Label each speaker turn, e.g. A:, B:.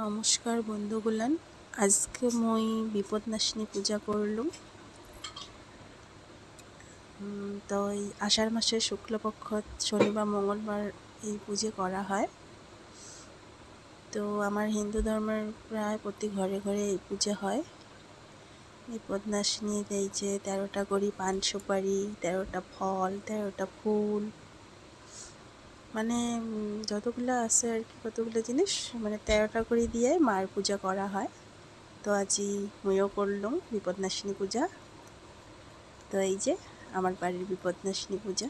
A: নমস্কার বন্ধুগুলান, আজকে মই বিপদনাশিনী পূজা করলুম। তো এই আষাঢ় মাসের শুক্লপক্ষ শনিবার মঙ্গলবার এই পুজো করা হয়। তো আমার হিন্দু ধর্মের প্রায় প্রতি ঘরে ঘরে এই পুজো হয়। বিপদনাশিনীর এই যে 13টা করি পান সুপারি, 13টা ফল, 13টা ফুল, মানে যতগুলো আছে আর কি, কতগুলো জিনিস, মানে 13টা করে দিয়ে মার পূজা করা হয়। তো আজি মইও করলুম বিপদনাশিনী পূজা। তো এই যে আমার বাড়ির বিপদনাশিনী পূজা।